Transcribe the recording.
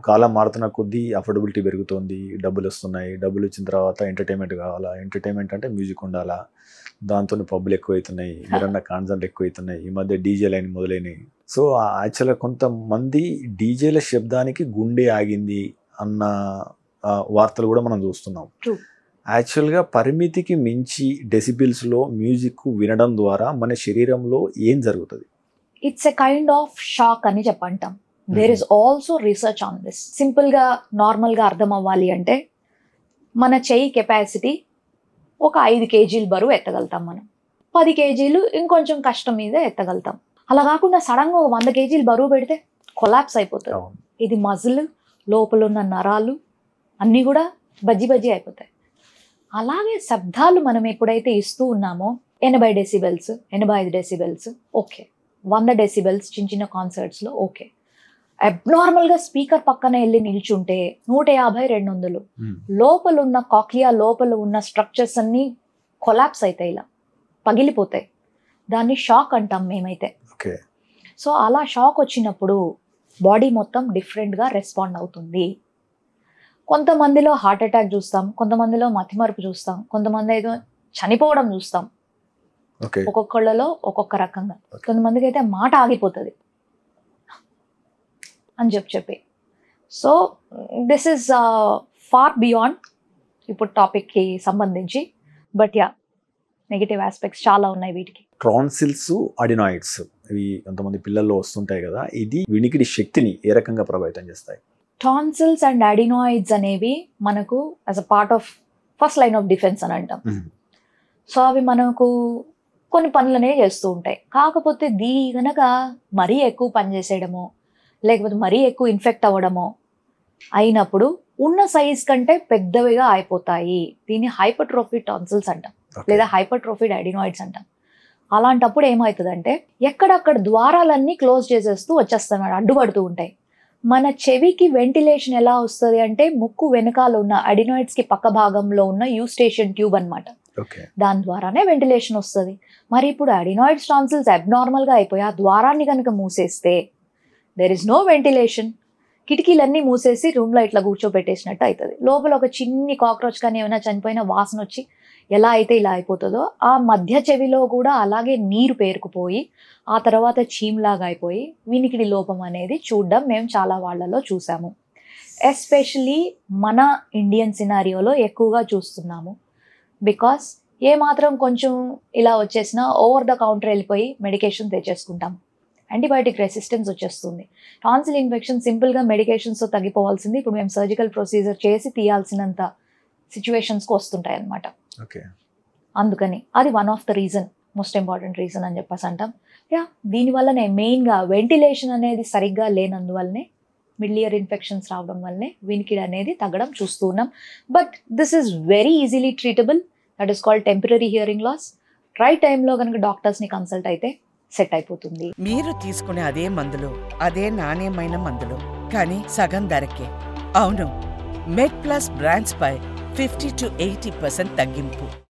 కాలం మారుతున్న కొద్దీ అఫోర్డబిలిటీ పెరుగుతోంది, డబ్బులు వస్తున్నాయి, డబ్బులు వచ్చిన తర్వాత ఎంటర్టైన్మెంట్ కావాలా, ఎంటర్టైన్మెంట్ అంటే మ్యూజిక్ ఉండాలా, దాంతో పబ్బులు ఎక్కువవుతున్నాయి, మీరన్న కాన్సర్ట్లు ఎక్కువవుతున్నాయి, ఈ మధ్య డీజే లైన్ మొదలైనవి. సో యాక్చువల్గా కొంతమంది డీజేల శబ్దానికి గుండె ఆగింది అన్న వార్తలు కూడా మనం చూస్తున్నాం. యాక్చువల్గా పరిమితికి మించి డెసిబిల్స్లో మ్యూజిక్ వినడం ద్వారా మన శరీరంలో ఏం జరుగుతుంది? It's a kind of shock అని చెప్పంటాం. There is also research on this. సింపుల్గా నార్మల్గా అర్థం అవ్వాలి అంటే మన చెయ్యి కెపాసిటీ ఒక 5 kg బరువు ఎత్తగలుగుతాం, మనం 10 kg ఇంకొంచెం కష్టం మీద ఎత్తగలుగుతాం. అలా కాకుండా సడన్గా 100 kg బరువు పెడితే కొలాప్స్ అయిపోతుంది. ఇది మజిల్ లోపల ఉన్న నరాలు అన్నీ కూడా బజ్జి అయిపోతాయి. అలాగే శబ్దాలు మనం ఎప్పుడైతే ఇస్తూ ఉన్నామో 80 decibels 85 decibels ఓకే, 100 decibels చిన్న కాన్సర్ట్స్లో ఓకే. అబ్నార్మల్గా స్పీకర్ పక్కన వెళ్ళి నిల్చుంటే 150 200 లోపల ఉన్న కాక్లియా లోపల ఉన్న స్ట్రక్చర్స్ అన్నీ కొలాప్స్ అవుతాయి, ఇలా పగిలిపోతాయి. దాన్ని షాక్ అంటాం మేమైతే. సో అలా షాక్ వచ్చినప్పుడు బాడీ మొత్తం డిఫరెంట్గా రెస్పాండ్ అవుతుంది. కొంతమందిలో హార్ట్ అటాక్ చూస్తాం, కొంతమందిలో మతిమరుపు చూస్తాం, కొంతమంది ఏదో చనిపోవడం చూస్తాం. ఒక్కొక్కళ్ళలో ఒక్కొక్క రకంగా. కొంతమందికి అయితే మాట ఆగిపోతుంది అని చెప్పి. So this is far beyond ఇప్పుడు టాపిక్కి సంబంధించి. బట్ యా, నెగిటివ్ ఆస్పెక్ట్స్ చాలా ఉన్నాయి వీటికి. ట్రాన్సిల్స్, అడినాయిడ్స్ ఇవి కొంతమంది పిల్లల్లో వస్తుంటాయి కదా, ఇది వినికిడి శక్తిని ఏ రకంగా ప్రభావితం చేస్తాయి? టాన్సిల్స్ అండ్ అడినాయిడ్స్ అనేవి మనకు as a part of first line of defence అని అంటాం. సో అవి మనకు కొన్ని పనులనే చేస్తూ ఉంటాయి. కాకపోతే గనక మరీ ఎక్కువ పనిచేసేయడమో లేకపోతే మరీ ఎక్కువ ఇన్ఫెక్ట్ అవ్వడమో అయినప్పుడు ఉన్న సైజ్ కంటే పెద్దవిగా అయిపోతాయి. దీన్ని హైపర్ట్రోఫీ టాన్సిల్స్ అంటాం, లేదా హైపర్ట్రోఫీడ్ అడినాయిడ్స్ అంటాం. అలాంటప్పుడు ఏమవుతుందంటే ఎక్కడక్కడ ద్వారాలన్నీ క్లోజ్ చేసేస్తూ వచ్చేస్తాయి, అడ్డుపడుతూ ఉంటాయి. మన చెవికి వెంటిలేషన్ ఎలా వస్తుంది అంటే ముక్కు వెనకాల ఉన్న అడినాయిడ్స్కి పక్క భాగంలో ఉన్న యూస్టేషన్ ట్యూబ్ అనమాట, దాని ద్వారానే వెంటిలేషన్ వస్తుంది. మరి ఇప్పుడు అడినాయిడ్స్ టాన్సిల్స్ అబ్నార్మల్గా అయిపోయి ఆ ద్వారాన్ని కనుక మూసేస్తే దెర్ ఇస్ నో వెంటిలేషన్. కిటికీలన్నీ మూసేసి రూమ్లో ఇట్లా కూర్చోబెట్టేసినట్టు అవుతుంది. లోపల ఒక చిన్ని కాక్రోచ్ కానీ ఏమైనా చనిపోయిన వాసన వచ్చి ఎలా అయితే ఇలా అయిపోతుందో ఆ మధ్య చెవిలో కూడా అలాగే నీరు పేరుకుపోయి ఆ తర్వాత చీమ్లాగా అయిపోయి వినికిడి లోపం అనేది చూడడం మేము చాలా వాళ్ళలో చూసాము. ఎస్పెషలీ మన ఇండియన్ సినారియోలో ఎక్కువగా చూస్తున్నాము. బికాస్ ఏమాత్రం కొంచెం ఇలా వచ్చేసినా ఓవర్ ద కౌంటర్ వెళ్ళిపోయి మెడికేషన్ తెచ్చేసుకుంటాం, యాంటీబయాటిక్ రెసిస్టెన్స్ వచ్చేస్తుంది. టాన్సిల్ ఇన్ఫెక్షన్ సింపుల్గా మెడికేషన్స్తో తగ్గిపోవాల్సింది ఇప్పుడు మేము సర్జికల్ ప్రొసీజర్ చేసి తీయాల్సినంత సిచ్యువేషన్స్కి వస్తుంటాయి అన్నమాట. అందుకని అది one of the reason, most important reason అని చెప్పేసి అంటాం. యా, దీనివల్లనే మెయిన్గా వెంటిలేషన్ అనేది సరిగ్గా లేనందువల్లనే మిడిల్ ఇయర్ ఇన్ఫెక్షన్స్ రావడం వల్లనే వినికిడి అనేది తగ్గడం చూస్తూ ఉన్నాం. But this is very easily treatable. That is called temporary hearing loss. Right టైంలో కనుక డాక్టర్స్ని కన్సల్ట్ అయితే సెట్ అయిపోతుంది. మీరు తీసుకునే అదే మందులు, అదే నాణ్యమైన మందులు, కానీ సగం ధరకే. అవును, మెడ్ ప్లస్ బ్రాండ్స్ పై 50 to 80% తగ్గింపు.